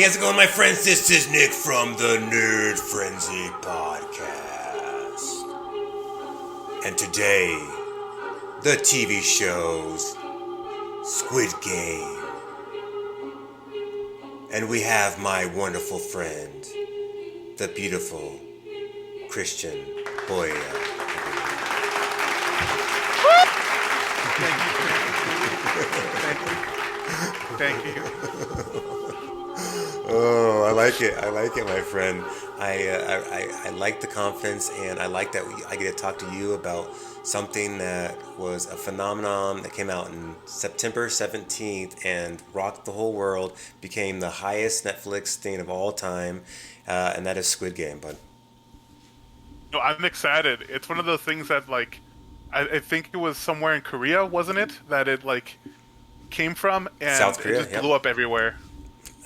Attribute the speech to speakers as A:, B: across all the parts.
A: Hey, how's it going, my friends? This is Nick from the Nerd Frenzy Podcast. And today, the TV shows Squid Game. And we have my wonderful friend, the beautiful Christian Boya.
B: Thank you.
A: Oh, I like it. I like it, my friend. I like the confidence, and I like that I get to talk to you about something that was a phenomenon that came out in September 17th and rocked the whole world, became the highest Netflix thing of all time, and that is Squid Game, bud.
B: No, I'm excited. It's one of those things that I think it was somewhere in Korea, wasn't it? That it came from, and
A: South
B: it
A: Korea,
B: just
A: yep.
B: blew up everywhere.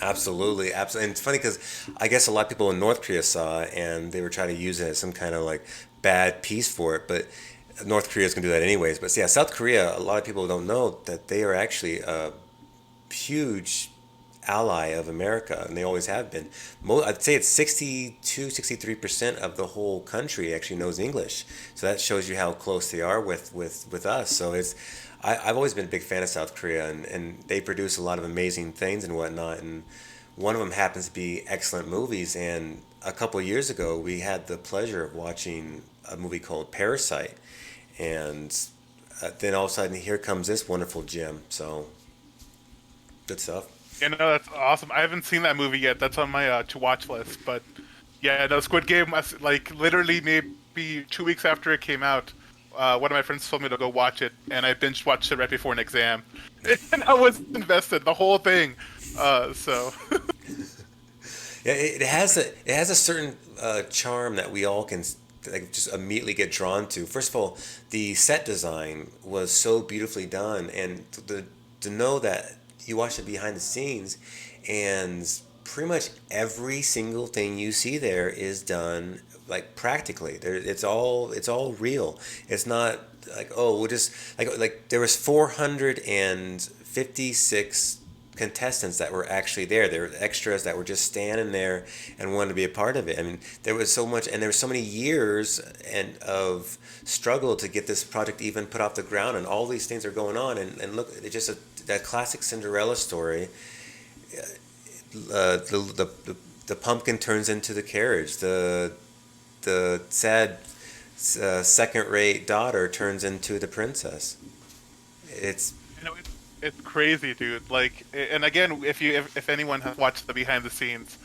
A: Absolutely, absolutely. And it's funny because I guess a lot of people in North Korea saw it and they were trying to use it as some kind of like bad piece for it, but North Korea's gonna do that anyways. But yeah, South Korea, a lot of people don't know that they are actually a huge ally of America, and they always have been. I'd say it's 62, 63% of the whole country actually knows English. So that shows you how close they are with us. So I've always been a big fan of South Korea, and they produce a lot of amazing things and whatnot. And one of them happens to be excellent movies. And a couple of years ago, we had the pleasure of watching a movie called Parasite. And then all of a sudden, here comes this wonderful gem. So, good stuff.
B: You know, that's awesome. I haven't seen that movie yet. That's on my to watch list. But yeah, no, Squid Game. Literally maybe 2 weeks after it came out, one of my friends told me to go watch it, and I binge watched it right before an exam, and I was invested the whole thing. So
A: Yeah, it has a certain charm that we all can like just immediately get drawn to. First of all, the set design was so beautifully done, and to know that you watch it behind the scenes, and pretty much every single thing you see there is done like practically. It's all real. It's not like, oh, we'll just like there was 456 contestants that were actually there. There were extras that were just standing there and wanted to be a part of it. I mean, there was so much, and there were so many years and of struggle to get this project even put off the ground, and all these things are going on. And look, it's just that classic Cinderella story. The pumpkin turns into the carriage. The sad second-rate daughter turns into the princess. It's
B: you know, it's crazy, dude. And again, if anyone has watched the behind the scenes,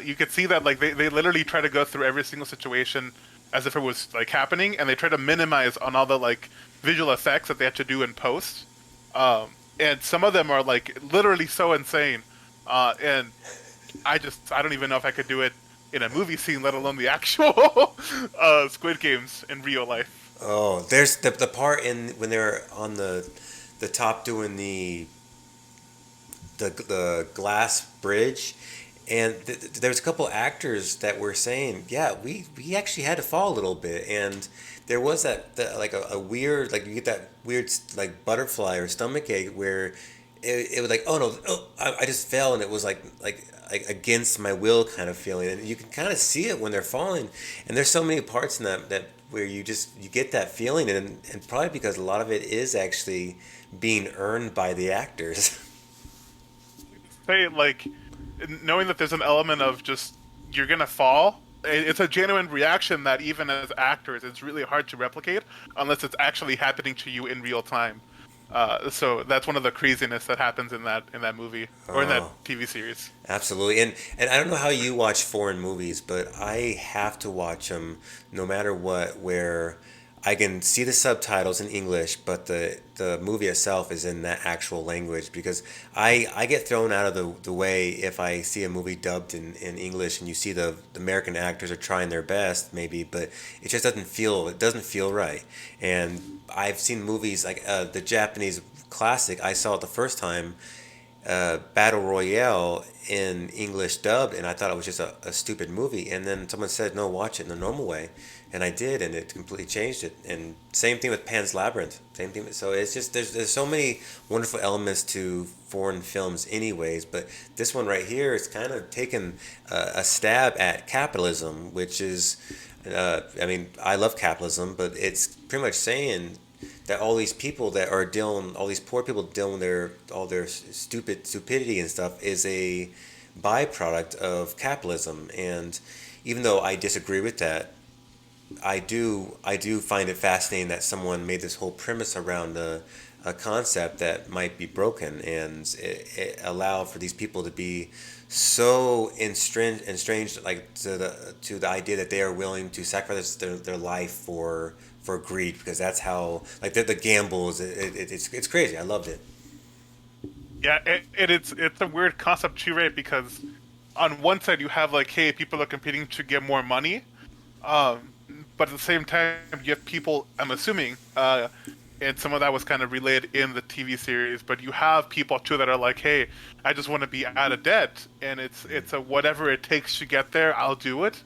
B: you could see that they literally try to go through every single situation as if it was happening, and they try to minimize on all the visual effects that they have to do in post. And some of them are literally so insane. And I don't even know if I could do it in a movie scene, let alone the actual Squid Games in real life.
A: Oh, there's the part in when they're on the top doing the glass bridge, and there was a couple actors that were saying, yeah, we actually had to fall a little bit, and there was that like a weird, like you get that weird like butterfly or stomach ache where it was like, oh no, oh, I just fell, and it was like against my will kind of feeling, and you can kind of see it when they're falling, and there's so many parts in that where you get that feeling, and probably because a lot of it is actually being earned by the actors.
B: Say knowing that there's an element of just you're gonna fall. It's a genuine reaction that even as actors, it's really hard to replicate unless it's actually happening to you in real time. So that's one of the craziness that happens in that movie or in that
A: Oh,
B: TV series.
A: absolutely. And I don't know how you watch foreign movies, but I have to watch them no matter what, where I can see the subtitles in English, but the movie itself is in that actual language, because I get thrown out of the way if I see a movie dubbed in English, and you see the American actors are trying their best maybe, but it doesn't feel right. And I've seen movies like the Japanese classic. I saw it the first time, Battle Royale in English dubbed, and I thought it was just a stupid movie. And then someone said, "No, watch it in the normal way," and I did, and it completely changed it. And same thing with Pan's Labyrinth. Same thing. So it's just there's so many wonderful elements to foreign films, anyways. But this one right here is kind of taking a stab at capitalism, which is, I mean, I love capitalism, but it's pretty much saying that all these people that are dealing, all these poor people dealing with their all their stupidity and stuff is a byproduct of capitalism. And even though I disagree with that, I do find it fascinating that someone made this whole premise around a concept that might be broken, and it allowed for these people to be so estranged like to the idea that they are willing to sacrifice their life for greed, because that's how like the gambles, it's crazy. I loved it.
B: Yeah, it's a weird concept too, right? Because on one side you have like, hey, people are competing to get more money, um, but at the same time you have people. I'm assuming, and some of that was kind of relayed in the TV series. But you have people too that are like, hey, I just want to be out of debt, and it's a whatever it takes to get there, I'll do it.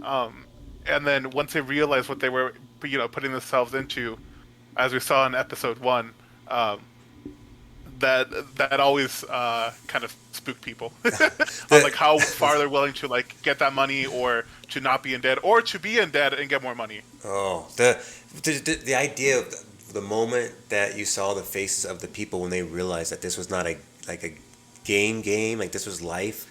B: Um, and then once they realized what they were, putting themselves into, as we saw in episode one. Um, that that always kind of spook people on like how far they're willing to like get that money, or to not be in debt, or to be in debt and get more money.
A: Oh, the idea of the moment that you saw the faces of the people when they realized that this was not a like a game, like this was life,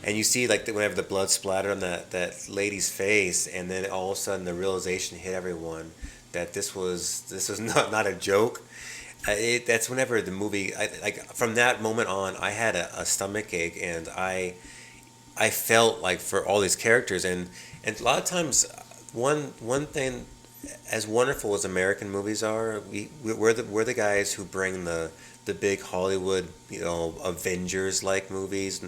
A: and you see like whenever the blood splattered on that lady's face, and then all of a sudden the realization hit everyone that this was not a joke. That's whenever the movie, like from that moment on, I had a stomach ache, and I felt like for all these characters, and a lot of times, one thing, as wonderful as American movies are, we're the guys who bring the big Hollywood, Avengers like movies,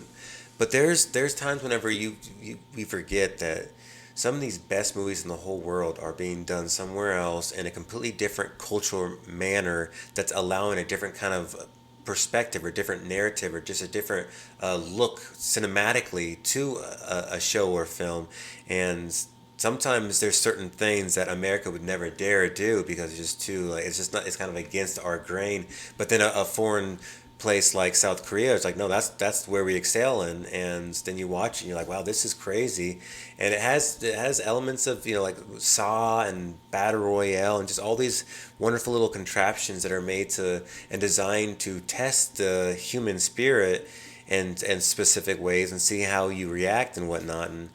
A: but there's times whenever we forget that some of these best movies in the whole world are being done somewhere else in a completely different cultural manner, that's allowing a different kind of perspective or different narrative or just a different look cinematically to a show or film. And sometimes there's certain things that America would never dare do because it's just too like, it's just not, it's kind of against our grain. But then a foreign place like South Korea, it's like, no, that's where we excel in. And then you watch and you're like, wow, this is crazy. And it has elements of, like Saw and Battle Royale and just all these wonderful little contraptions that are made to and designed to test the human spirit and specific ways and see how you react and whatnot. And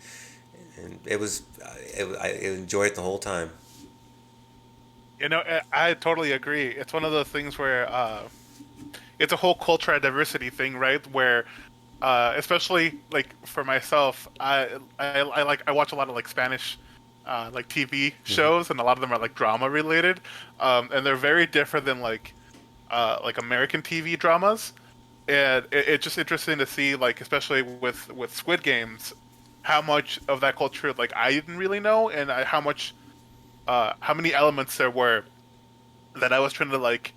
A: I enjoyed it the whole time.
B: I totally agree. It's one of those things where it's a whole cultural diversity thing, right? Where especially like for myself, I watch a lot of like Spanish like TV
A: Hmm.
B: shows, and a lot of them are like drama related, and they're very different than like American TV dramas. And it's just interesting to see, like especially with Squid Games, how much of that culture like I didn't really know, and how many elements there were that I was trying to like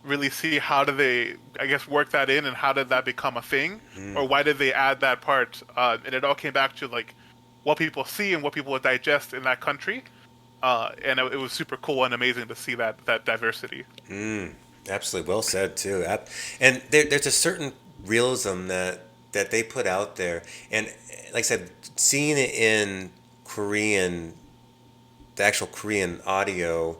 B: really see how do they, I guess, work that in, and how did that become a thing, or why did they add that part? And it all came back to like what people see and what people would digest in that country, and it was super cool and amazing to see that diversity.
A: Mm, absolutely, well said too. And there's a certain realism that they put out there, and like I said, seeing it in Korean, the actual Korean audio,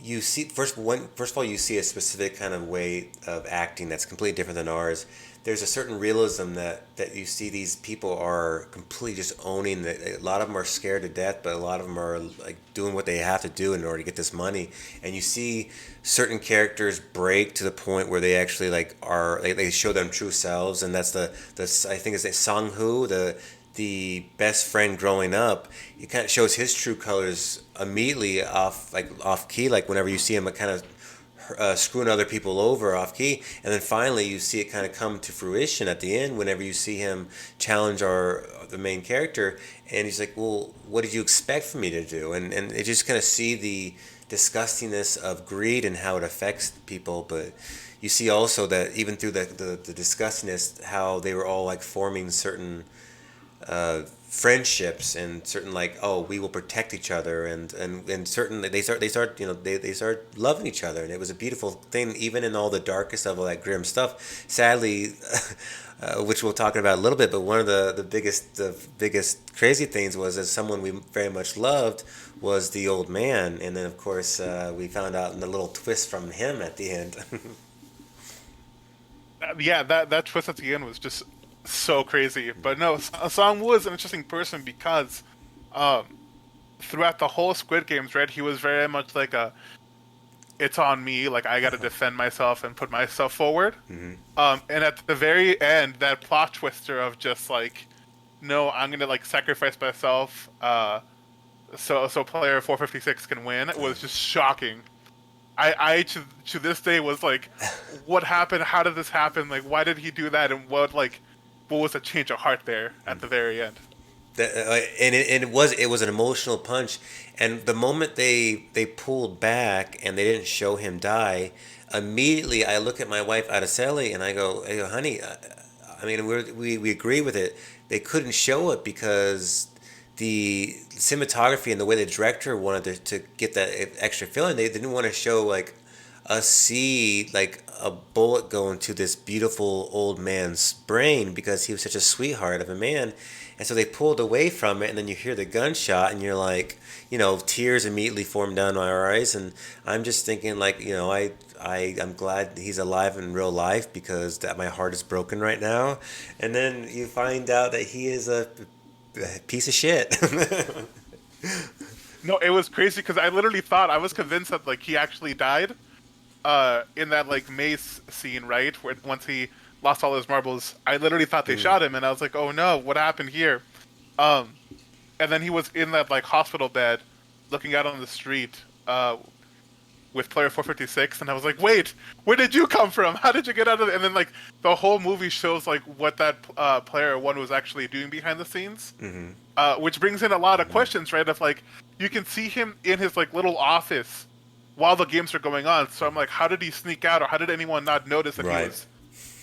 A: you see first of all you see a specific kind of way of acting that's completely different than ours. There's a certain realism that you see these people are completely just owning that. A lot of them are scared to death, but a lot of them are like doing what they have to do in order to get this money. And you see certain characters break to the point where they actually like are they show them true selves, and that's the I think it's Sang Hoo, the best friend growing up. He kind of shows his true colors immediately off key, like whenever you see him kind of screwing other people over off key, and then finally you see it kind of come to fruition at the end whenever you see him challenge the main character, and he's like, well, what did you expect for me to do? And it just kind of see the disgustingness of greed and how it affects people. But you see also that even through the disgustingness, how they were all like forming certain friendships and certain like, oh, we will protect each other, and certain they start they start loving each other, and it was a beautiful thing even in all the darkest of all that grim stuff. Sadly, which we'll talk about a little bit, but one of the biggest crazy things was, as someone we very much loved, was the old man, and then of course we found out in the little twist from him at the end.
B: Yeah, that twist at the end was just so crazy. But no, Song Woo is an interesting person because um, throughout the whole Squid Games, right, he was very much like a it's on me, like I got to defend myself and put myself forward.
A: Hmm.
B: And at the very end, that plot twister of just like, no, I'm gonna like sacrifice myself, so player 456 can win was just shocking. I to this day was like, what happened? How did this happen? Like, why did he do that? And what was the change of heart there at the very end?
A: And it was an emotional punch, and the moment they pulled back and they didn't show him die, immediately I look at my wife Araceli and I go, honey, I mean, we agree with it. They couldn't show it because the cinematography and the way the director wanted to get that extra feeling. They didn't want to show like us see like a bullet go into this beautiful old man's brain because he was such a sweetheart of a man. And so they pulled away from it, and then you hear the gunshot, and you're like, tears immediately form down my eyes, and I'm just thinking, like, I'm glad he's alive in real life because that my heart is broken right now. And then you find out that he is a piece of shit.
B: No, it was crazy because I literally thought I was convinced that like he actually died, in that like maze scene, right? Where once he lost all his marbles, I literally thought they
A: Mm.
B: shot him, and I was like, oh no, what happened here? Um, and then he was in that like hospital bed, looking out on the street, with player 456, and I was like, wait, where did you come from? How did you get out of it? And then like the whole movie shows like what that player one was actually doing behind the scenes,
A: Hmm.
B: which brings in a lot of questions, right? Of like, you can see him in his like little office while the games are going on. So I'm like, how did he sneak out, or how did anyone not notice that he
A: Right.
B: was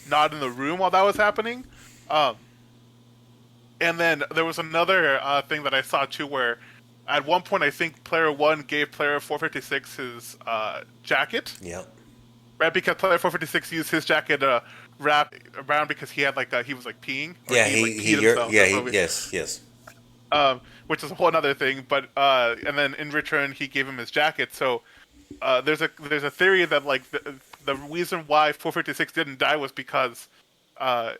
B: not in the room while that was happening? Um, and then there was another thing that I saw too, where at one point I think player one gave player 456 his jacket,
A: Yep.
B: right? Because player 456 used his jacket wrap around because he had like he was like peeing, or
A: Yeah.
B: he like
A: He.
B: peed
A: You're.
B: himself.
A: Yeah.
B: That's
A: He.
B: what we,
A: Yes. Yes.
B: which is a whole other thing. But and then in return he gave him his jacket. So there's a theory that like the reason why 456 didn't die was because uh,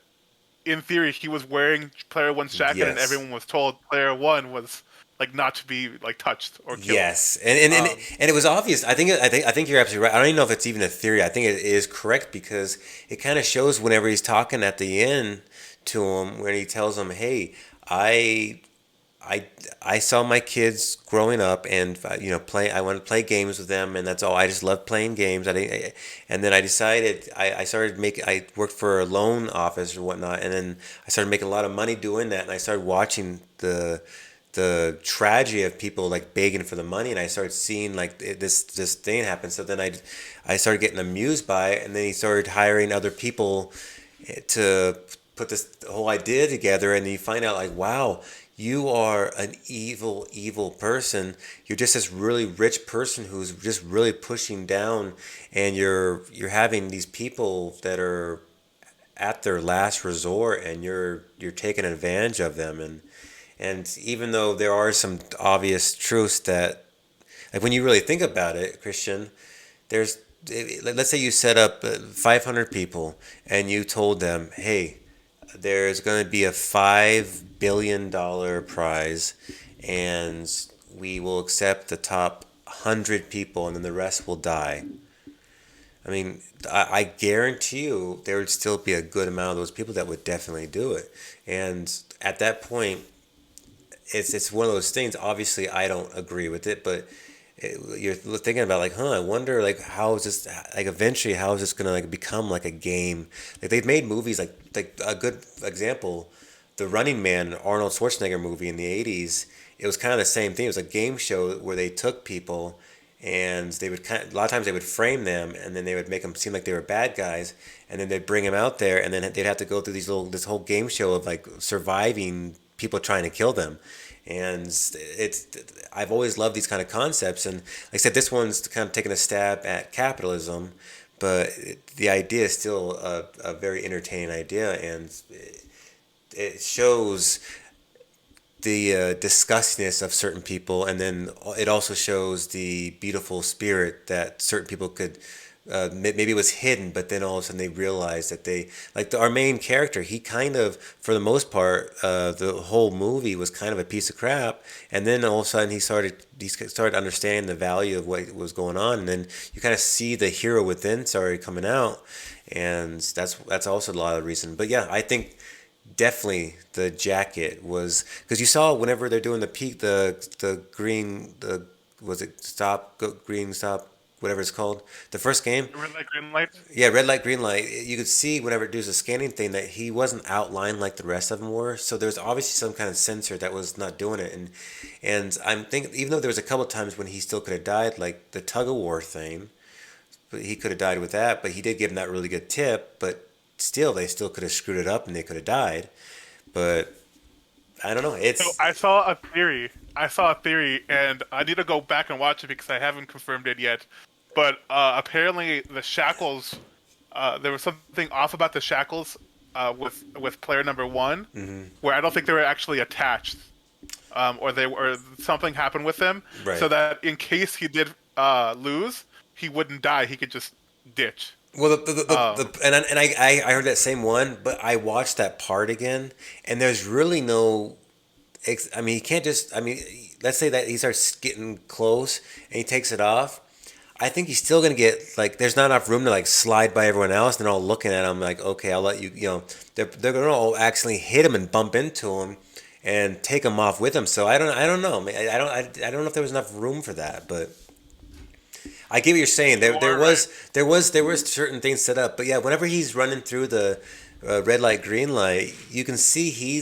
B: in theory he was wearing player one's jacket, and
A: Yes.
B: everyone was told player one was like not to be like touched or killed.
A: Yes,
B: Um,
A: and it was obvious. I think you're absolutely right. I don't even know if it's even a theory. I think it is correct because it kind of shows whenever he's talking at the end to him, when he tells him, "Hey, I I I saw my kids growing up, and play. I want to play games with them, and that's all. I just love playing games. And then I decided I started making. I worked for a loan office or whatnot, and then I started making a lot of money doing that, and I started watching the tragedy of people like begging for the money, and I started seeing like this thing happen. So then I started getting amused by it, and then he started hiring other people to put this whole idea together, and you find out like, wow, you are an evil person. You're just this really rich person who's just really pushing down, and you're having these people that are at their last resort, and you're taking advantage of them. And even though there are some obvious truths that, like, when you really think about it, Christian, there's, let's say you set up 500 people and you told them, hey, there's going to be a $5 billion prize, and we will accept the top 100 people, and then the rest will die. I mean, I guarantee you there would still be a good amount of those people that would definitely do it. And at that point, it's one of those things. Obviously, I don't agree with it, but you're thinking about like, I wonder like how is this like eventually how is this gonna like become like a game? Like they've made movies like a good example, the Running Man Arnold Schwarzenegger movie in the '80s. It was kind of the same thing. It was a game show where they took people and they would a lot of times they would frame them, and then they would make them seem like they were bad guys, and then they'd bring them out there, and then they'd have to go through this whole game show of like surviving people trying to kill them. And it's I've always loved these kind of concepts, and like I said, this one's kind of taking a stab at capitalism, but the idea is still a very entertaining idea, and it shows the disgustingness of certain people, and then it also shows the beautiful spirit that certain people could. Maybe it was hidden, but then all of a sudden they realized that our main character, he kind of, for the most part, the whole movie was kind of a piece of crap, and then all of a sudden he started understanding the value of what was going on, and then you kind of see the hero within started coming out, and that's also a lot of the reason. But yeah, I think definitely the jacket was because you saw whenever they're doing the peak the green the was it stop go, green stop whatever it's called the first game.
B: Red light, green light.
A: Yeah, red light green light, you could see whenever it does the scanning thing that he wasn't outlined like the rest of them were, so there's obviously some kind of sensor that was not doing it, and I'm thinking even though there was a couple of times when he still could have died, like the tug of war thing, but he could have died with that, but he did give him that really good tip, but still they still could have screwed it up and they could have died. But I don't know.
B: So
A: It's
B: I saw a theory. I saw a theory, and I need to go back and watch it because I haven't confirmed it yet. But apparently, the shackles. There was something off about the shackles with player number one, where I don't think they were actually attached, or something happened with them,
A: right.
B: so that in case he did lose, he wouldn't die. He could just ditch.
A: Well,
B: Um,
A: I heard that same one, but I watched that part again, and there's really no. I mean, he can't just. I mean, let's say that he starts getting close and he takes it off. I think he's still gonna get like. There's not enough room to like slide by everyone else, and they're all looking at him like, okay, I'll let you. You know, they're gonna all accidentally hit him and bump into him, and take him off with him. So I don't know. I don't know if there was enough room for that, but. I get what you're saying.
B: you are right.
A: There was certain things set up, but yeah, whenever he's running through the red light, green light, you can see he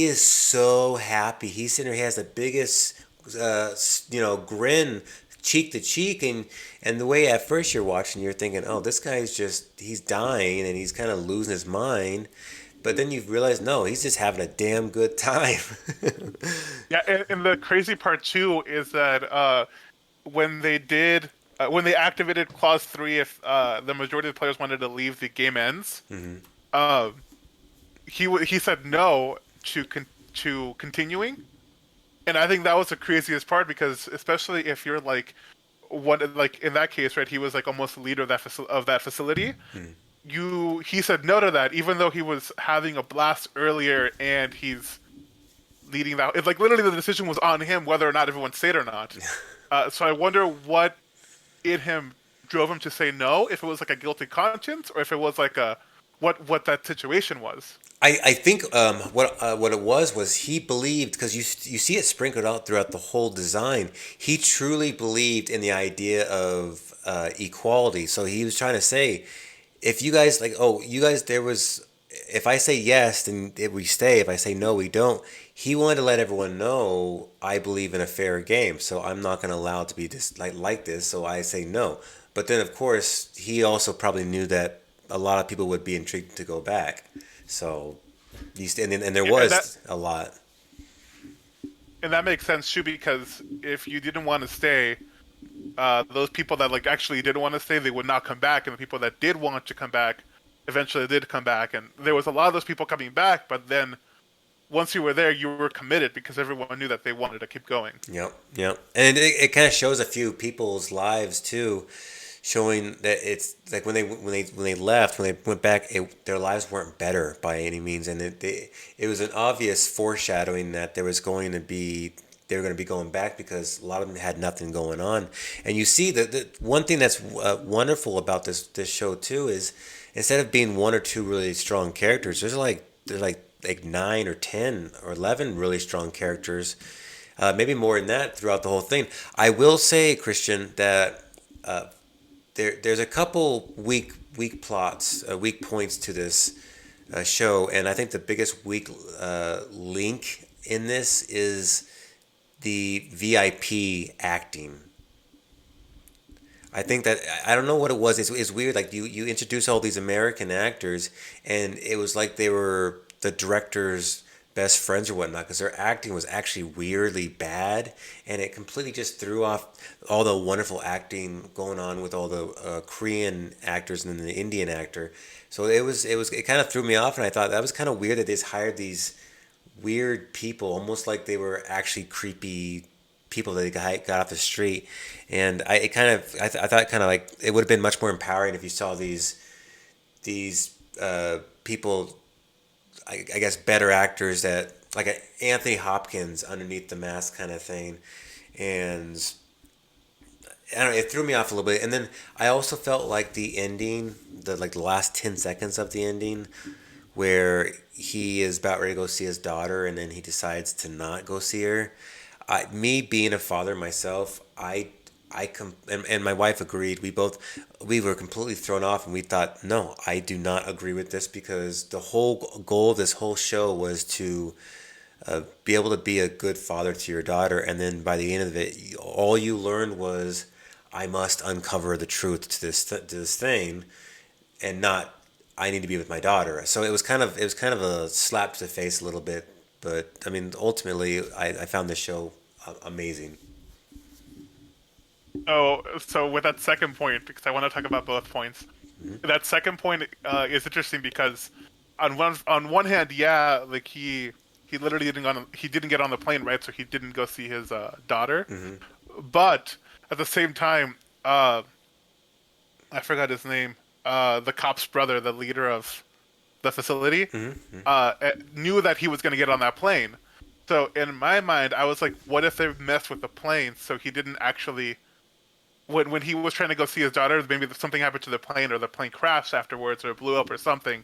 A: is so happy. He's sitting there. He has the biggest grin, cheek to cheek, and the way at first you're watching, you're thinking, oh, this guy's just he's dying and he's kind of losing his mind. But then you realize, no, he's just having a damn good time.
B: Yeah, and the crazy part too is that when they did when they activated clause 3, if the majority of the players wanted to leave, the game ends. Uh, he said no to continuing, and I think that was the craziest part because especially if you're like one like in that case, right? He was like almost the leader of that facility. He said no to that, even though he was having a blast earlier and he's leading that. It's like literally the decision was on him whether or not everyone stayed or not. So I wonder what in him drove him to say no. If it was like a guilty conscience, or if it was like a what that situation was.
A: I think what it was he believed because you see it sprinkled out throughout the whole design. He truly believed in the idea of equality. So he was trying to say, if you guys like, oh, you guys, there was, if I say yes, then we stay. If I say no, we don't. He wanted to let everyone know I believe in a fair game, so I'm not going to allow it to be this like this. So I say no. But then, of course, he also probably knew that a lot of people would be intrigued to go back. So, and there
B: Yeah,
A: was a lot.
B: and that makes sense too because if you didn't want to stay, those people that like actually didn't want to stay, they would not come back, and the people that did want to come back eventually did come back, and there was a lot of those people coming back. But then once you were there, you were committed because everyone knew that they wanted to keep going.
A: Yep, yep. And it kind of shows a few people's lives too, showing that it's like when they left, when they went back, their lives weren't better by any means, and it was an obvious foreshadowing that they were going to be going back because a lot of them had nothing going on. And you see that the one thing that's wonderful about this show too is instead of being one or two really strong characters, there's like 9 or 10 or 11 really strong characters, maybe more than that throughout the whole thing. I will say, Christian, that there's a couple weak plots, weak points to this show, and I think the biggest weak link in this is the VIP acting. I think that I don't know what it was. It's weird. Like you introduce all these American actors, and it was like they were the director's best friends or whatnot because their acting was actually weirdly bad, and it completely just threw off all the wonderful acting going on with all the Korean actors and then the Indian actor. So it kind of threw me off, and I thought that was kind of weird that they just hired these weird people, almost like they were actually creepy people that they got off the street. And I thought kind of like it would have been much more empowering if you saw these people, I guess better actors that like a Anthony Hopkins underneath the mask kind of thing, and I don't know, it threw me off a little bit. And then I also felt like the ending, the last 10 seconds of the ending, where he is about ready to go see his daughter and then he decides to not go see her. Me being a father myself, and my wife agreed. We were completely thrown off, and we thought, no, I do not agree with this because the whole goal of this whole show was to be able to be a good father to your daughter, and then by the end of it, all you learned was, I must uncover the truth to this thing, and not I need to be with my daughter. So it was kind of a slap to the face a little bit, but I mean ultimately I found this show amazing.
B: So with that second point, because I want to talk about both points, that second point is interesting because on one hand, yeah, like he literally he didn't get on the plane, right? So he didn't go see his daughter, but at the same time, I forgot his name. The cop's brother, the leader of the facility, knew that he was going to get on that plane. So in my mind, I was like, what if they messed with the plane so he didn't actually when he was trying to go see his daughter, maybe something happened to the plane or the plane crashed afterwards or blew up or something.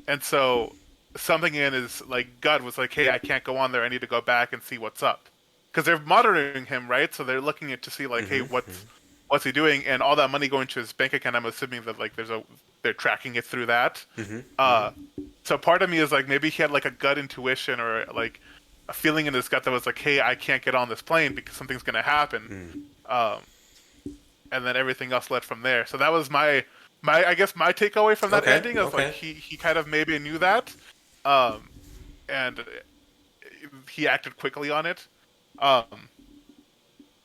B: And so something in his like gut was like, "Hey, I can't go on there. I need to go back and see what's up." Because they're monitoring him, right? So they're looking at to see like, "Hey, what's he doing?" And all that money going to his bank account. I'm assuming that like they're tracking it through that. Uh, so part of me is like maybe he had like a gut intuition or like a feeling in his gut that was like, "Hey, I can't get on this plane because something's gonna happen." Um, and then everything else led from there. So that was my I guess my takeaway from that
A: Okay,
B: ending is like
A: okay.
B: he kind of maybe knew that, um, and he acted quickly on it. Um,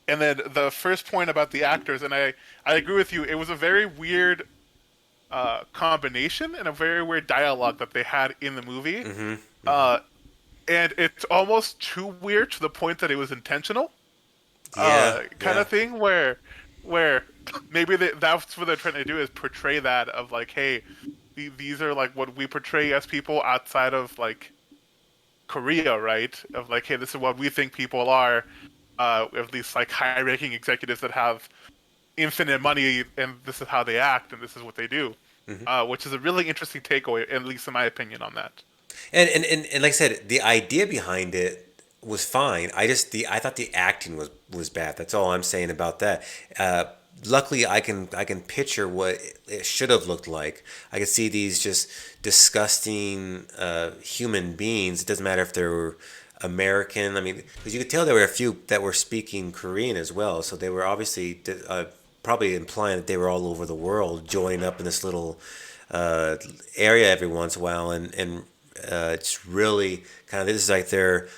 B: and then the first point about the actors, and I agree with you. It was a very weird combination and a very weird dialogue that they had in the movie. Uh, and it's almost too weird to the point that it was intentional.
A: Yeah,
B: Kind
A: yeah.
B: of thing where maybe that's what they're trying to do is portray that of like, hey, these are like what we portray as people outside of like Korea, right? Of like, hey, this is what we think people are. At least like high-ranking executives that have infinite money, and this is how they act, and this is what they do. Which is a really interesting takeaway, at least in my opinion, on that.
A: And like I said, the idea behind it was fine. I thought the acting was bad. That's all I'm saying about that. Uh, Luckily, I can picture what it should have looked like. I could see these just disgusting human beings. It doesn't matter if they were American. I mean, because you could tell there were a few that were speaking Korean as well. So they were obviously probably implying that they were all over the world, joining up in this little uh, area every once in a while, and it's really kind of this is like their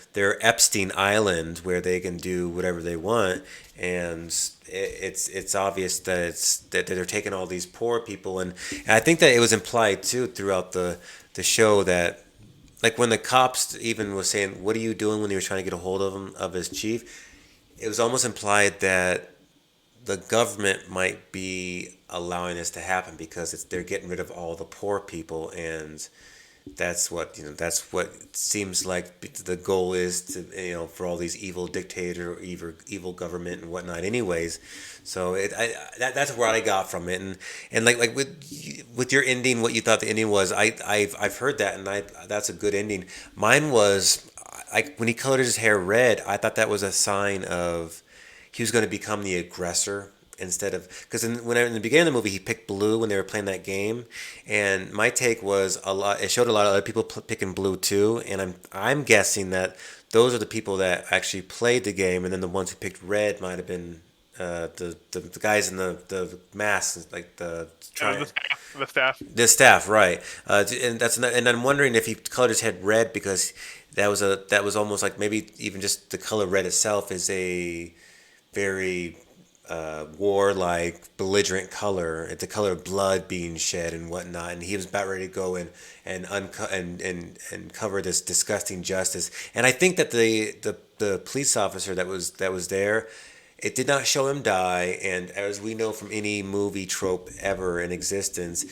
A: Epstein Island where they can do whatever they want, and it's obvious that that they're taking all these poor people, and I think that it was implied too throughout the show that like when the cops even was saying, "What are you doing?" when they were trying to get a hold of him of his chief, it was almost implied that the government might be allowing this to happen because they're getting rid of all the poor people, and that's what seems like the goal is to for all these evil dictator or evil government and whatnot anyways. So that's what I got from it, and like with your ending, what you thought the ending was, I've heard that, and I that's a good ending. Mine was, like, when he colored his hair red, I thought that was a sign of he was going to become the aggressor instead of, because in the beginning of the movie he picked blue when they were playing that game, and my take was a lot. It showed a lot of other people picking blue too, and I'm guessing that those are the people that actually played the game, and then the ones who picked red might have been the guys in the masks, like the
B: And
A: try
B: the staff.
A: the staff, right? And I'm wondering if he colored his head red because that was almost like maybe even just the color red itself is a very warlike, belligerent color. It's the color of blood being shed and whatnot. And he was about ready to go and cover this disgusting justice. And I think that the police officer that was there, it did not show him die. And as we know from any movie trope ever in existence,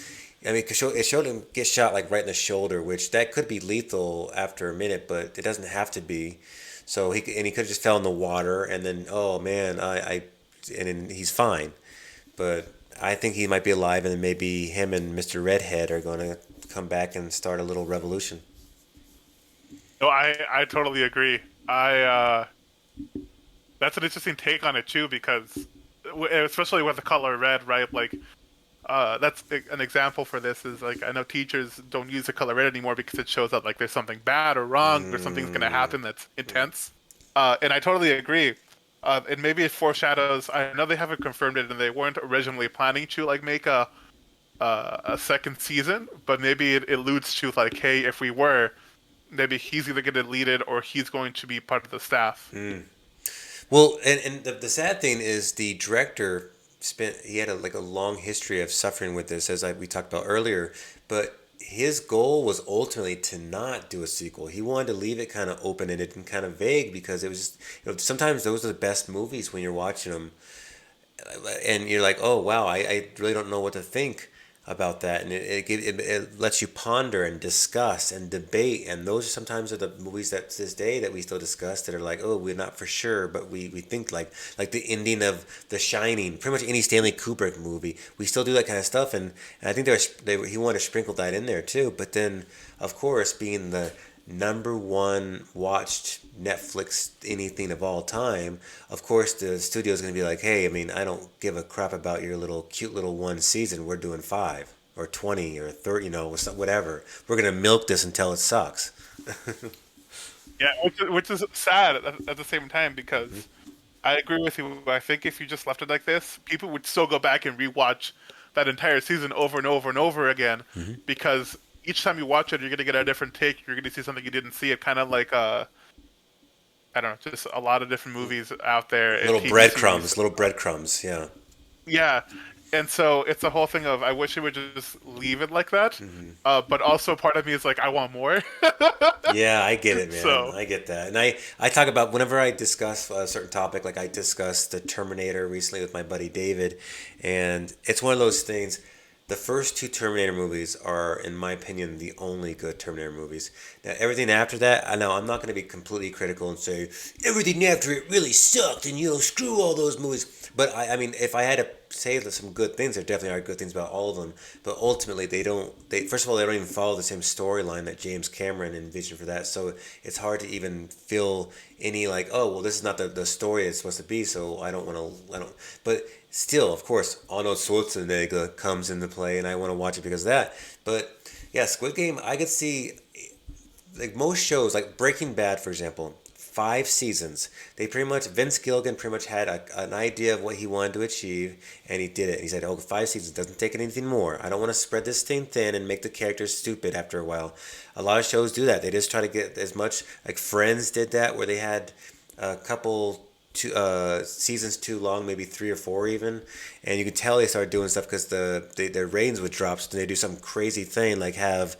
A: I mean, it showed him get shot like right in the shoulder, which that could be lethal after a minute, but it doesn't have to be. So he could have just fell in the water, and then oh man, and then he's fine. But I think he might be alive, and then maybe him and Mr. Redhead are going to come back and start a little revolution.
B: No, I totally agree. I That's an interesting take on it too, because especially with the color red, right? Like, that's an example for this. Is like I know teachers don't use the color red anymore because it shows that like there's something bad or wrong, or something's gonna happen that's intense. And I totally agree. And maybe it foreshadows. I know they haven't confirmed it, and they weren't originally planning to like make a second season, but maybe it alludes to like, hey, if we were, maybe he's either going to lead it or he's going to be part of the staff.
A: Well, and the sad thing is the director he had like a long history of suffering with this, as we talked about earlier. But his goal was ultimately to not do a sequel. He wanted to leave it kind of open ended and kind of vague because it was just, sometimes those are the best movies when you're watching them and you're like, oh wow, I really don't know what to think about that, and it lets you ponder and discuss and debate, and those sometimes are the movies that to this day that we still discuss that are like, oh, we're not for sure, but we think like the ending of The Shining, pretty much any Stanley Kubrick movie, we still do that kind of stuff, and I think he wanted to sprinkle that in there too, but then of course being the number one watched Netflix anything of all time, of course the studio is going to be like, hey, I mean, I don't give a crap about your little cute little one season. We're doing 5 or 20 or 30, whatever. We're going to milk this until it sucks.
B: Yeah, which is sad at the same time because I agree with you. I think if you just left it like this, people would still go back and rewatch that entire season over and over and over again because each time you watch it, you're going to get a different take. You're going to see something you didn't see. It kind of like I don't know, just a lot of different movies out there and
A: Little
B: TV series.
A: breadcrumbs, little breadcrumbs, yeah.
B: Yeah, and so it's a whole thing of I wish it would just leave it like that. But also part of me is like I want more.
A: Yeah, I get it, man.
B: So
A: I get that. And I talk about whenever I discuss a certain topic, like I discussed the Terminator recently with my buddy David, and it's one of those things. The first two Terminator movies are, in my opinion, the only good Terminator movies. Now, everything after that, I know I'm not going to be completely critical and say everything after it really sucked and screw all those movies. But I mean, if I had to say that some good things, there definitely are good things about all of them. But ultimately, they don't. They first of all, they don't even follow the same storyline that James Cameron envisioned for that. So it's hard to even feel any like, oh, well, this is not the story it's supposed to be. So I don't want to. I don't. But still, of course, Arnold Schwarzenegger comes into play, and I want to watch it because of that. But yeah, Squid Game, I could see like most shows, like Breaking Bad, for example, 5 seasons. They pretty much Vince Gilligan pretty much had an idea of what he wanted to achieve, and he did it. He said, "Oh, 5 seasons doesn't take anything more. I don't want to spread this thing thin and make the characters stupid after a while." A lot of shows do that. They just try to get as much. Like Friends did that, where they had a couple seasons too long, maybe 3 or 4 even, and you could tell they started doing stuff because their ratings would drop. So they do some crazy thing like have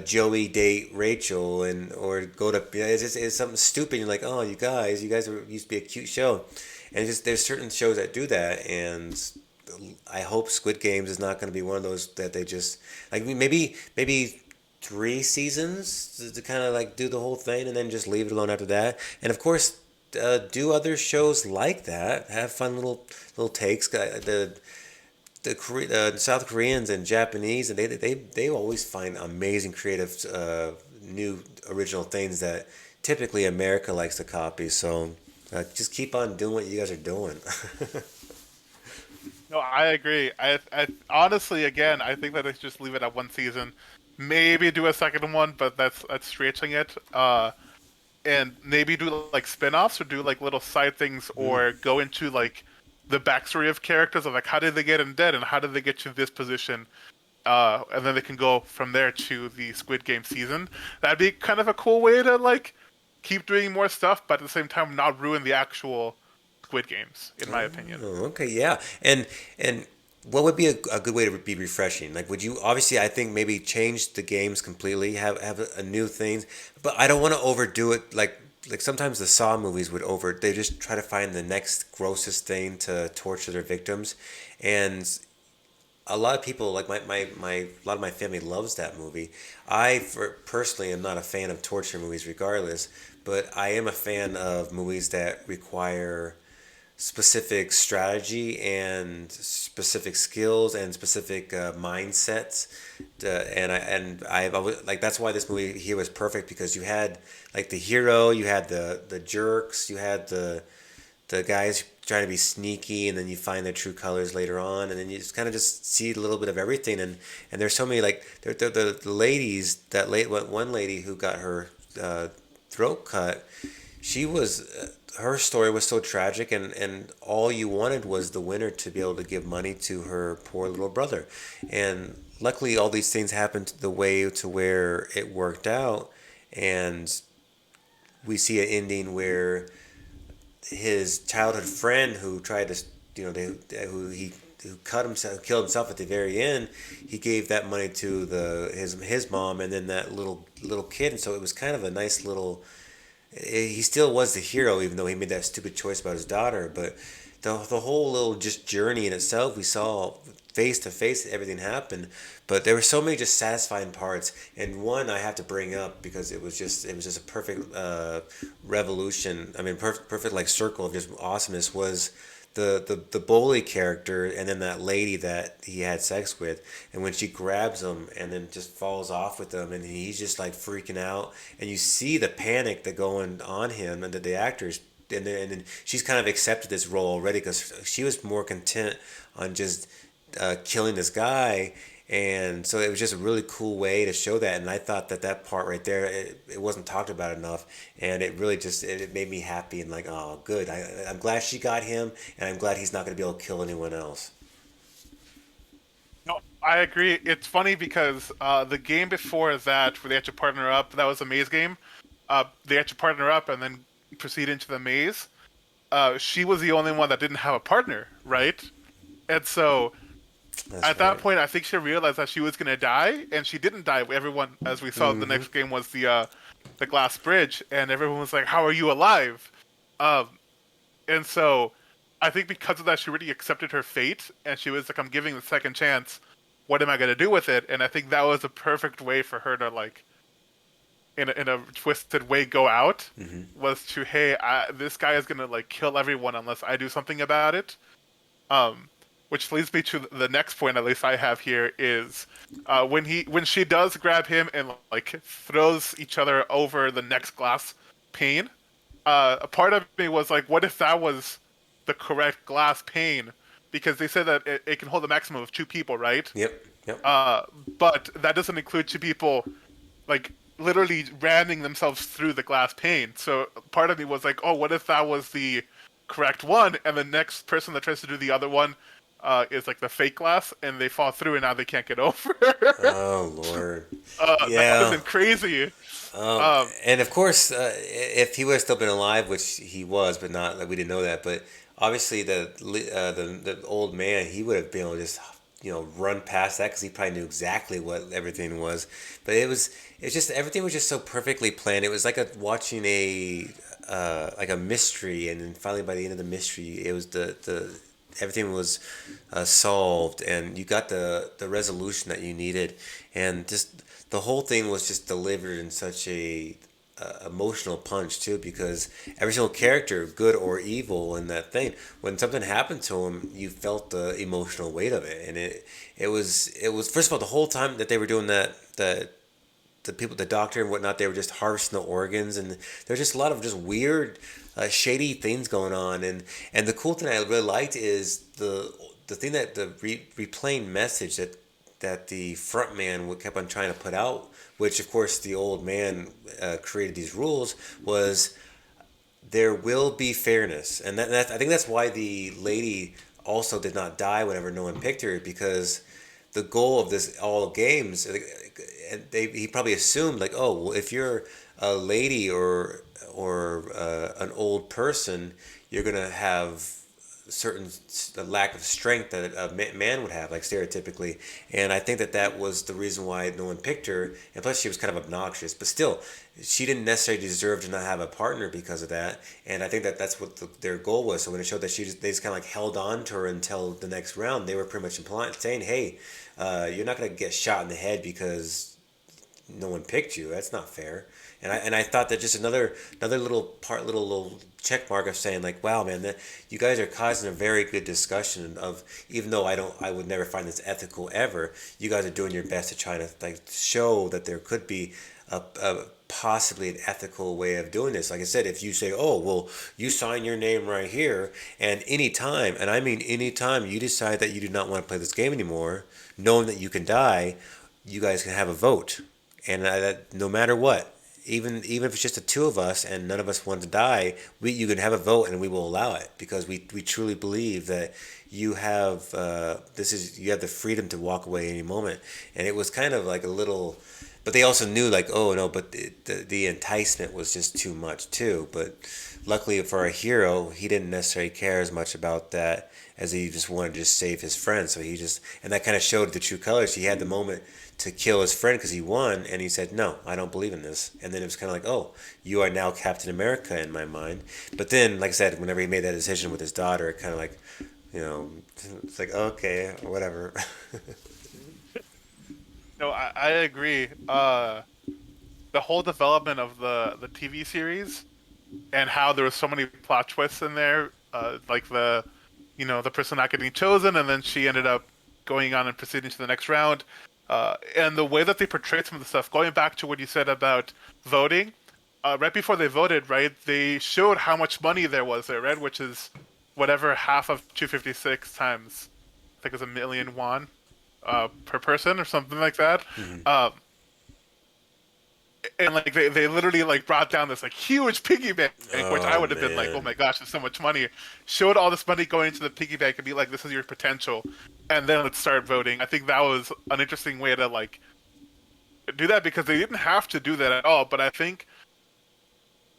A: Joey date Rachel and or go to it's something stupid. You're like, oh, you guys used to be a cute show, and just there's certain shows that do that, and I hope Squid Games is not going to be one of those that they just like maybe 3 seasons to kind of like do the whole thing and then just leave it alone after that. And of course, do other shows like that. Have fun little takes. The South Koreans and Japanese, and they always find amazing creative new original things that typically America likes to copy. So just keep on doing what you guys are doing.
B: no, I agree. I honestly, again, I think that they should just leave it at one season. Maybe do a second one, but that's stretching it. And maybe do like spin-offs or do like little side things or go into like the backstory of characters of like how did they get in debt and how did they get to this position, and then they can go from there to the Squid Game season. That'd be kind of a cool way to like keep doing more stuff, but at the same time not ruin the actual Squid Games, in my opinion.
A: Oh, okay, yeah. And what would be a good way to be refreshing? Like, would you obviously? I think maybe change the games completely, have a new things, but I don't want to overdo it. Like sometimes the Saw movies would over. They just try to find the next grossest thing to torture their victims, and a lot of people like my a lot of my family loves that movie. Personally am not a fan of torture movies regardless, but I am a fan of movies that require specific strategy and specific skills and specific mindsets. I've always, like that's why this movie here was perfect because you had like the hero, you had the jerks, you had the guys trying to be sneaky, and then you find their true colors later on, and then you just kind of just see a little bit of everything. And there's so many like the ladies that late one lady who got her throat cut. She was her story was so tragic, and all you wanted was the winner to be able to give money to her poor little brother. And luckily all these things happened the way to where it worked out, and we see an ending where his childhood friend who tried to, who cut himself, killed himself at the very end, he gave that money to his mom, and then that little kid, and so it was kind of a nice little. He still was the hero, even though he made that stupid choice about his daughter. But the whole little just journey in itself, we saw face to face everything happened. But there were so many just satisfying parts, and one I have to bring up because it was just a perfect revolution. I mean, perfect like circle of just awesomeness was the bully character, and then that lady that he had sex with, and when she grabs him and then just falls off with him, and he's just like freaking out, and you see the panic that going on him and the actors. And then she's kind of accepted this role already because she was more content on just killing this guy, and so it was just a really cool way to show that. And I thought that part right there, it wasn't talked about enough, and it really just it made me happy and like, oh good, I'm glad she got him, and I'm glad he's not going to be able to kill anyone else.
B: No, I agree. It's funny because the game before that, where they had to partner up, that was a maze game. They had to partner up and then proceed into the maze. She was the only one that didn't have a partner, right? And so
A: That's
B: at that
A: right.
B: point, I think she realized that she was gonna die, and she didn't die. Everyone, as we saw, the
A: Mm-hmm.
B: next game was the glass bridge, and everyone was like, "How are you alive?" Um, and so I think because of that, she really accepted her fate, and she was like, "I'm giving the second chance. What am I gonna do with it?" And I think that was a perfect way for her to like, in a twisted way, go out.
A: Mm-hmm.
B: Was to, hey, this guy is gonna like kill everyone unless I do something about it. Um, which leads me to the next point, at least I have here, is when she does grab him and like throws each other over the next glass pane. A part of me was like, what if that was the correct glass pane? Because they said that it can hold a maximum of two people, right?
A: Yep. Yep.
B: Uh, but that doesn't include two people like literally ramming themselves through the glass pane. So part of me was like, oh, what if that was the correct one, and the next person that tries to do the other one is like the fake glass, and they fall through, and now they can't get over.
A: Oh Lord.
B: That would have
A: Yeah.
B: been crazy.
A: Um,
B: Um,
A: and of course, if he would have still been alive, which he was, but not like we didn't know that. But obviously, the old man, he would have been able to just run past that because he probably knew exactly what everything was. But it's just everything was just so perfectly planned. It was like watching a like a mystery, and then finally by the end of the mystery, it was the everything was solved, and you got the resolution that you needed, and just the whole thing was just delivered in such a emotional punch too, because every single character, good or evil, in that thing, when something happened to him, you felt the emotional weight of it, and it was first of all the whole time that they were doing the people, the doctor and whatnot, they were just harvesting the organs, and there's just a lot of just weird, shady things going on, and the cool thing I really liked is the thing that the replaying message that the front man kept on trying to put out, which of course the old man created these rules, was there will be fairness, and that I think that's why the lady also did not die whenever no one picked her, because the goal of this all games, and he probably assumed like, oh well, if you're a lady or an old person, you're gonna have certain lack of strength that a man would have, like stereotypically. And I think that that was the reason why no one picked her. And plus, she was kind of obnoxious, but still, she didn't necessarily deserve to not have a partner because of that. And I think that that's what their goal was. So when it showed that they just kind of like held on to her until the next round, they were pretty much implying, saying, "Hey, you're not gonna get shot in the head because no one picked you. That's not fair." And I thought that just another little check mark of saying like, wow, man, that you guys are causing a very good discussion of, even though I would never find this ethical ever, you guys are doing your best to try to like show that there could be a possibly an ethical way of doing this. Like I said, if you say, oh well, you sign your name right here, and anytime, and I mean anytime, you decide that you do not want to play this game anymore, knowing that you can die, you guys can have a vote, and that no matter what, even if it's just the two of us and none of us want to die, you can have a vote and we will allow it, because we truly believe that you have you have the freedom to walk away any moment. And it was kind of like a little, but they also knew like, oh no, but the enticement was just too much too. But luckily for our hero, he didn't necessarily care as much about that, as he just wanted to just save his friend. So he just, and that kind of showed the true colors. He had the moment to kill his friend because he won, and he said, no, I don't believe in this. And then it was kind of like, oh, you are now Captain America in my mind. But then, like I said, whenever he made that decision with his daughter, it kind of like, it's like, okay, whatever.
B: No, I agree. The whole development of the TV series and how there was so many plot twists in there, like the person not getting chosen, and then she ended up going on and proceeding to the next round. And the way that they portrayed some of the stuff, going back to what you said about voting, right before they voted, right, they showed how much money there was there, right, which is whatever half of 256 times, I think it was a million won per person or something like that.
A: Hmm.
B: Um, and like they literally like brought down this like huge piggy bank, which I
A: Oh
B: would have been like, oh
A: man.
B: my gosh, there's so much money. Showed all this money going into the piggy bank and be like, this is your potential, and then let's start voting. I think that was an interesting way to like do that, because they didn't have to do that at all. But I think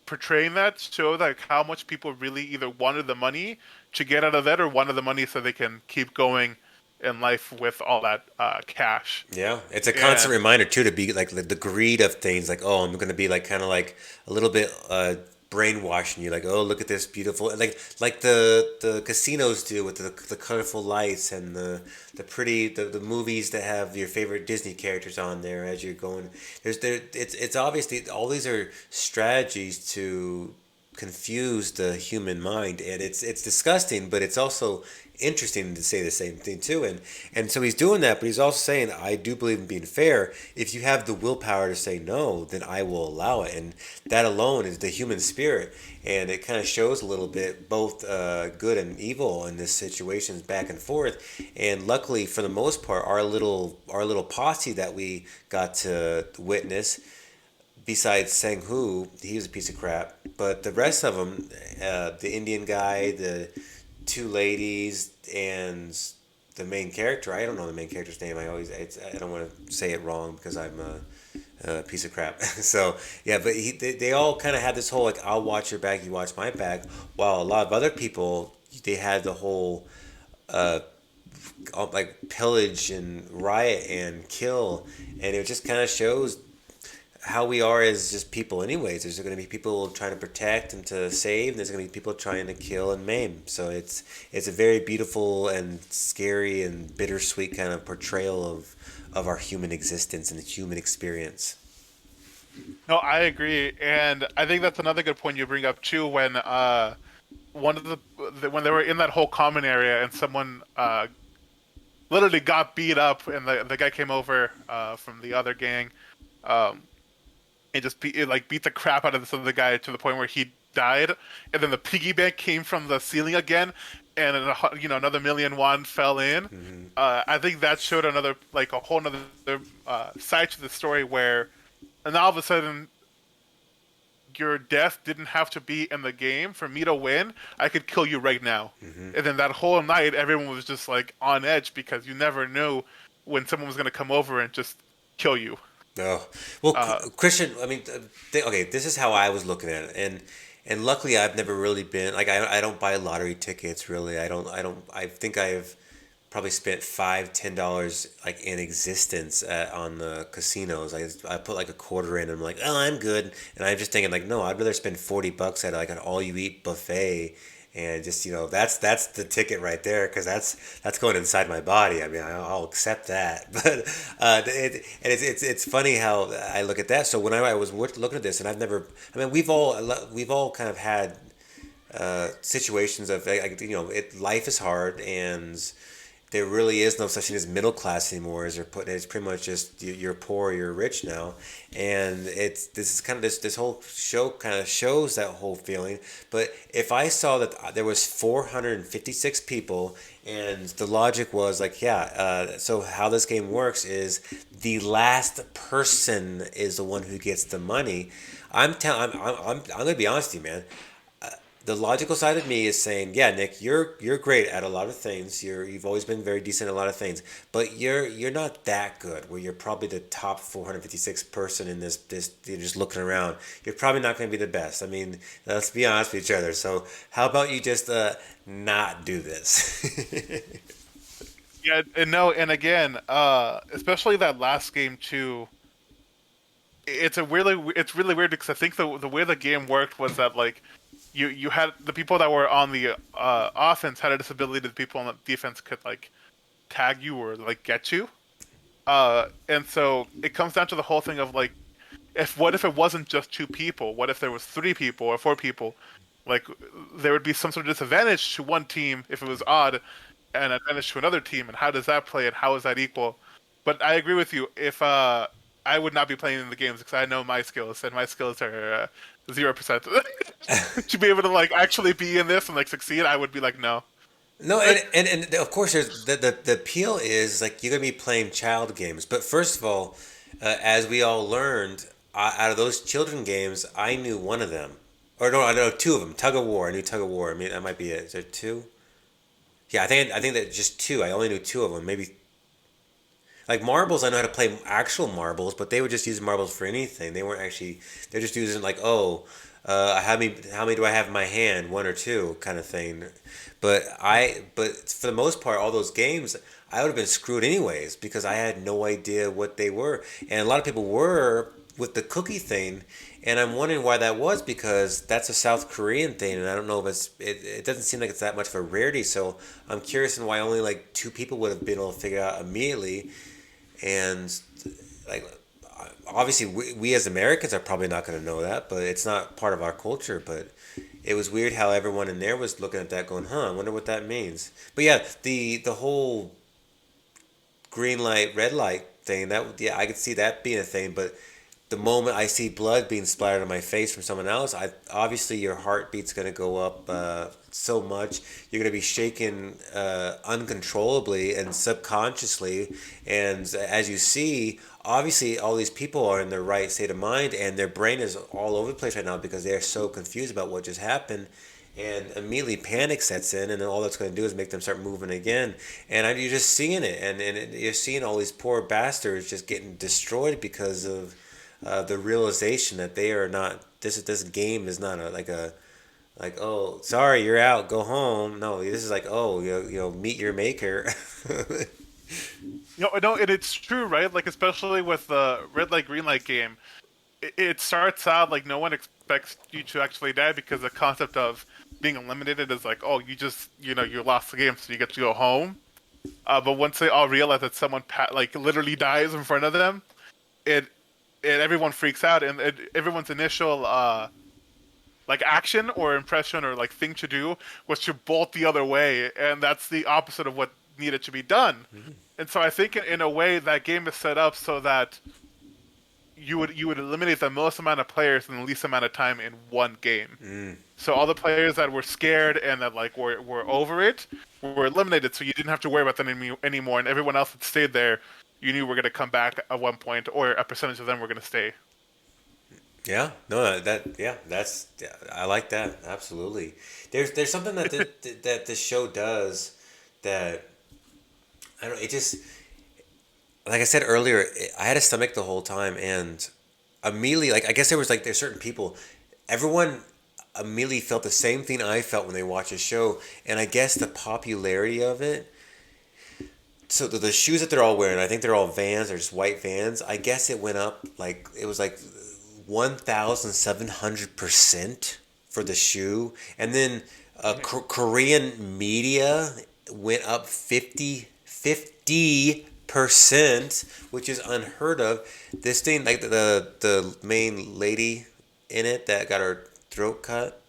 B: portraying that showed like how much people really either wanted the money to get out of that or wanted the money so they can keep going in life with all that cash.
A: Yeah, it's a constant
B: And
A: reminder too to be like the greed of things. Like, oh, I'm gonna be like kind of like a little bit brainwashing you. Like, oh, look at this beautiful, like the casinos do with the colorful lights and the pretty the movies that have your favorite Disney characters on there as you're going. It's obviously all these are strategies to confuse the human mind, and it's disgusting, but it's also interesting to say the same thing too. And so he's doing that, but he's also saying, I do believe in being fair. If you have the willpower to say no, then I will allow it. And that alone is the human spirit. And it kind of shows a little bit both good and evil in this situations back and forth. And luckily, for the most part, our little posse that we got to witness, besides Sang Hu, he was a piece of crap. But the rest of them, the Indian guy, the two ladies, and the main character. I don't know the main character's name. I don't want to say it wrong because I'm a piece of crap. So yeah, but they all kind of had this whole like, I'll watch your back, you watch my back. While a lot of other people, they had the whole like pillage and riot and kill, and it just kind of shows how we are as just people anyways. There's going to be people trying to protect and to save, and there's going to be people trying to kill and maim. So it's a very beautiful and scary and bittersweet kind of portrayal of our human existence and the human experience.
B: no, I agree, and I think that's another good point you bring up too. When one of when they were in that whole common area and someone literally got beat up, and the guy came over from the other gang, um, and just beat the crap out of this other guy to the point where he died, and then the piggy bank came from the ceiling again, and another million won fell in.
A: Hmm.
B: I think that showed another like a whole another side to the story where, and all of a sudden your death didn't have to be in the game for me to win. I could kill you right now. And then that whole night, everyone was just like on edge because you never knew when someone was gonna come over and just kill you.
A: No. Well,
B: Uh,
A: Christian, I mean, okay, this is how I was looking at it, and luckily I've never really been like I don't buy lottery tickets really. I think I've probably spent $5-10 like in existence on the casinos. I put like a quarter in and I'm like, oh, I'm good, and I'm just thinking like, no, I'd rather spend $40 at like an all you eat buffet. And just that's the ticket right there because that's going inside my body. I mean, I'll accept that. But and it's funny how I look at that. So when I was looking at this, and I've never, I mean, we've all kind of had situations of life is hard and there really is no such thing as middle class anymore. As they're putting it, it's pretty much just you're poor, you're rich now, and it's this is kind of this whole show kind of shows that whole feeling. But if I saw that there was 456 people, and the logic was like, yeah, so how this game works is the last person is the one who gets the money. I'm gonna be honest with you, man. The logical side of me is saying, yeah, Nick, you're great at a lot of things. You've always been very decent at a lot of things, but you're not that good. Where you're probably the top 456 person in this. You're just looking around. You're probably not going to be the best. I mean, let's be honest with each other. So how about you just not do this?
B: yeah, and no, and again, especially that last game too. It's really weird because I think the way the game worked was that like you had the people that were on the offense had a disability that the people on the defense could like tag you or like get you. And so it comes down to the whole thing of like, if what if it wasn't just two people? What if there was three people or four people? Like there would be some sort of disadvantage to one team if it was odd, and advantage to another team. And how does that play? And how is that equal? But I agree with you. If I would not be playing in the games because I know my skills, and my skills are 0%. To be able to like actually be in this and like succeed, I would be like no.
A: No, and of course, there's the appeal is like you're gonna be playing child games. But first of all, as we all learned, out of those children games, I knew one of them, or no, I know two of them. Tug of War, I knew Tug of War. I mean, that might be it. Is there two? Yeah, I think that just two. I only knew two of them. Maybe like marbles, I know how to play actual marbles, but they would just use marbles for anything. They weren't actually. They're just using like, oh, how many do I have in my hand? One or two, kind of thing. But for the most part, all those games, I would have been screwed anyways because I had no idea what they were, and a lot of people were with the cookie thing, and I'm wondering why that was because that's a South Korean thing, and I don't know if it doesn't seem like it's that much of a rarity. So I'm curious in why only like two people would have been able to figure out immediately and like obviously we as Americans are probably not going to know that, but it's not part of our culture. But it was weird how everyone in there was looking at that, going, "Huh, I wonder what that means." But yeah, the whole green light, red light thing that yeah, I could see that being a thing. But the moment I see blood being splattered on my face from someone else, I obviously your heartbeat's gonna go up so much. You're gonna be shaking uncontrollably and subconsciously, and as you see, obviously all these people are in their right state of mind, and their brain is all over the place right now because they are so confused about what just happened. And immediately panic sets in, and then all that's going to do is make them start moving again. And you're just seeing it, and you're seeing all these poor bastards just getting destroyed because of the realization that they are not this game is not like oh sorry you're out go home. No, this is like oh meet your maker.
B: No, and it's true, right? Like especially with the red light green light game, it starts out like no one expects you to actually die because the concept of being eliminated is like, oh, you just you lost the game, so you get to go home. But once they all realize that someone like literally dies in front of them, it and everyone freaks out, and everyone's initial like action or impression or like thing to do was to bolt the other way, and that's the opposite of what needed to be done. And so I think in a way that game is set up so that you would eliminate the most amount of players in the least amount of time in one game. So all the players that were scared and that like were over it were eliminated, so you didn't have to worry about them anymore, and everyone else that stayed there, you knew were going to come back at one point, or a percentage of them were going to stay.
A: Yeah, no, yeah, that's yeah, I like that absolutely. There's something that that this show does that I don't. It just like I said earlier, I had a stomach the whole time, and immediately, like I guess there was like there's certain people, everyone immediately felt the same thing I felt when they watch a show, and I guess the popularity of it. So the shoes that they're all wearing, I think they're all Vans or just white Vans. I guess it went up like it was like 1,700% for the shoe, and then Korean media went up 50%, which is unheard of. This thing, like the main lady in it that got her throat cut,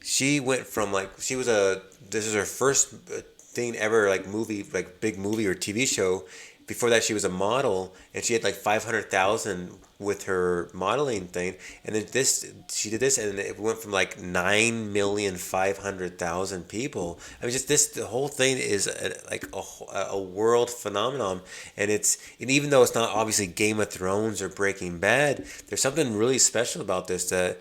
A: she went from like she was a this is her first thing ever, like movie, like big movie or TV show. Before that, she was a model, and she had like 500,000 with her modeling thing. And then this, she did this, and it went from like 9,500,000 people. I mean, just this, the whole thing is like a world phenomenon. And even though it's not obviously Game of Thrones or Breaking Bad, there's something really special about this that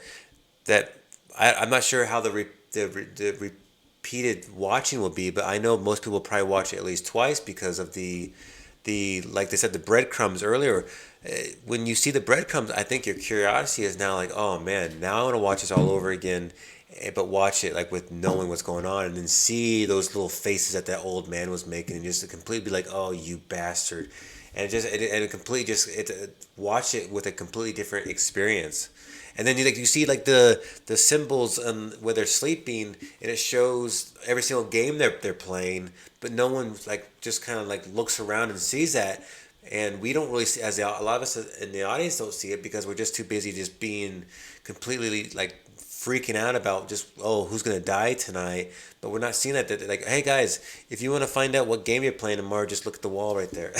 A: I'm not sure how the repeated watching will be, but I know most people probably watch it at least twice because of the like they said the breadcrumbs earlier. When you see the breadcrumbs, I think your curiosity is now like, oh man, now I want to watch this all over again, but watch it like with knowing what's going on, and then see those little faces that old man was making, and just to completely be like, oh you bastard, and it completely just watch it with a completely different experience. And then you see like the symbols where they're sleeping, and it shows every single game they're playing, but no one like just kind of like looks around and sees that, and we don't really see, a lot of us in the audience don't see it because we're just too busy just being completely like freaking out about just, oh, who's gonna die tonight, but we're not seeing that like, hey guys, if you want to find out what game you're playing tomorrow, just look at the wall right there.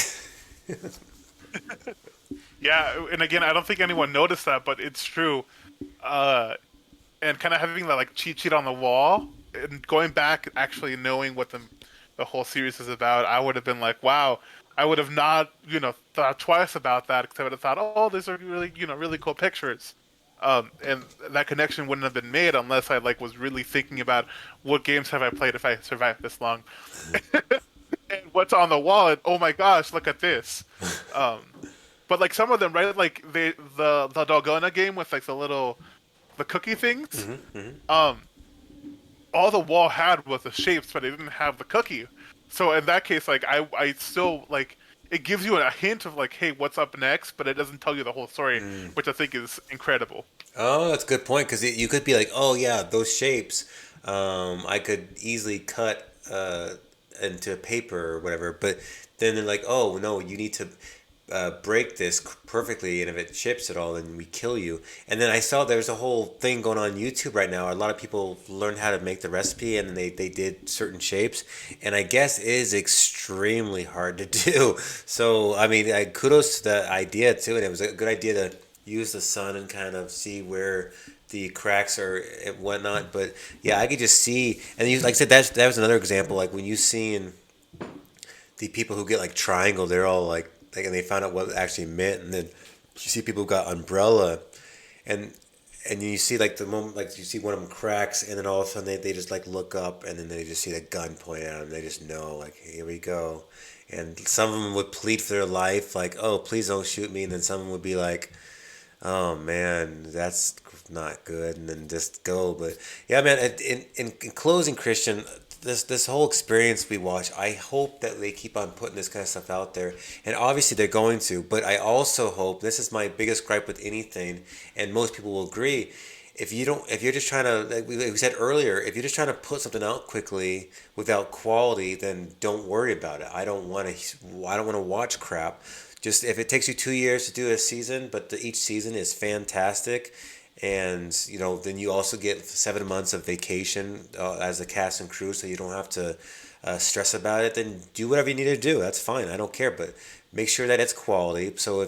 B: Yeah, and again, I don't think anyone noticed that, but it's true. Uh, and kind of having that like cheat sheet on the wall and going back actually knowing what the whole series is about, I would have been like, wow, I would have not thought twice about that because I would have thought, oh, these are really really cool pictures. And that connection wouldn't have been made unless I like was really thinking about what games have I played if I survived this long, and what's on the wall, and oh my gosh, look at this. Um, but like some of them, right? Like the Dalgona game with like the cookie things. Um, all the wall had was the shapes, but it didn't have the cookie. So in that case, like I still like it gives you a hint of like, hey, what's up next, but it doesn't tell you the whole story, which I think is incredible.
A: Oh, that's a good point because you could be like, oh yeah, those shapes, I could easily cut into paper or whatever. But then they're like, oh no, you need to break this perfectly, and if it chips at all, then we kill you. And then I saw there's a whole thing going on YouTube right now. A lot of people learned how to make the recipe, and then they did certain shapes, and I guess it is extremely hard to do. So I mean, kudos to the idea too, and it was a good idea to use the sun and kind of see where the cracks are and whatnot. But yeah, I could just see, and you, like I said, that was another example. Like when you seen the people who get like triangle, they're all like, and they found out what it actually meant, and then you see people who got umbrella, and you see like the moment, like you see one of them cracks, and then all of a sudden they just like look up, and then they just see the gun pointed at them. They just know like, here we go. And some of them would plead for their life, like, oh, please don't shoot me, and then some of them would be like, oh man, that's not good, and then just go. But yeah, man. In closing, Christian, this whole experience we watch, I hope that they keep on putting this kind of stuff out there, and obviously they're going to. But I also hope, this is my biggest gripe with anything, and most people will agree. If you're just trying to, like we said earlier, if you're just trying to put something out quickly without quality, then don't worry about it. I don't want to watch crap. Just if it takes you 2 years to do a season, but each season is fantastic, and then you also get 7 months of vacation as a cast and crew, so you don't have to stress about it. Then do whatever you need to do. That's fine. I don't care, but make sure that it's quality. So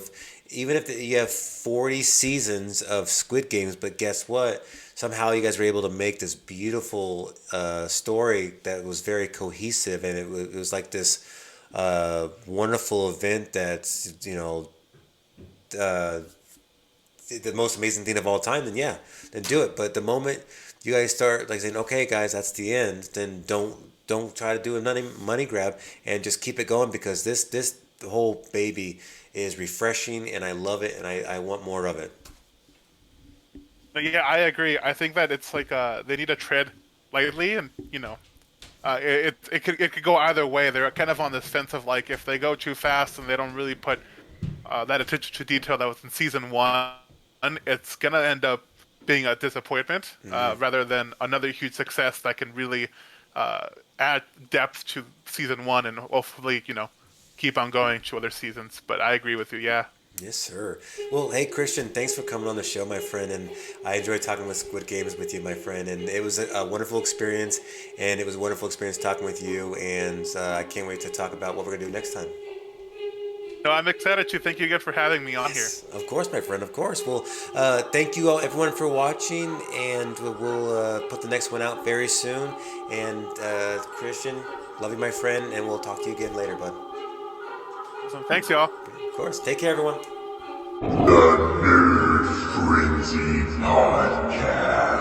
A: even if you have 40 seasons of Squid Games, but guess what? Somehow you guys were able to make this beautiful story that was very cohesive, and it was like this wonderful event that's uh, the most amazing thing of all time, then yeah, then do it. But the moment you guys start like saying, okay, guys, that's the end, then don't try to do a money grab and just keep it going because this whole baby is refreshing and I love it and I want more of it.
B: But yeah, I agree. I think that it's like they need to tread lightly, and it could go either way. They're kind of on this fence of like if they go too fast and they don't really put that attention to detail that was in season one, it's gonna end up being a disappointment rather than another huge success that can really uh, add depth to season one and hopefully keep on going to other seasons. But I agree with you. Yeah.
A: Yes, sir. Well, hey, Christian, thanks for coming on the show, my friend. And I enjoyed talking with Squid Games with you, my friend. And it was a wonderful experience. And it was a wonderful experience talking with you. And I can't wait to talk about what we're going to do next time.
B: No, I'm excited to. Thank you again for having me on here.
A: Yes, of course, my friend, of course. Well, thank you all, everyone, for watching. And we'll put the next one out very soon. And Christian, love you, my friend. And we'll talk to you again later, bud.
B: Awesome. Thanks, y'all.
A: Of course. Take care, everyone.
C: The Nerd Frenzy Podcast.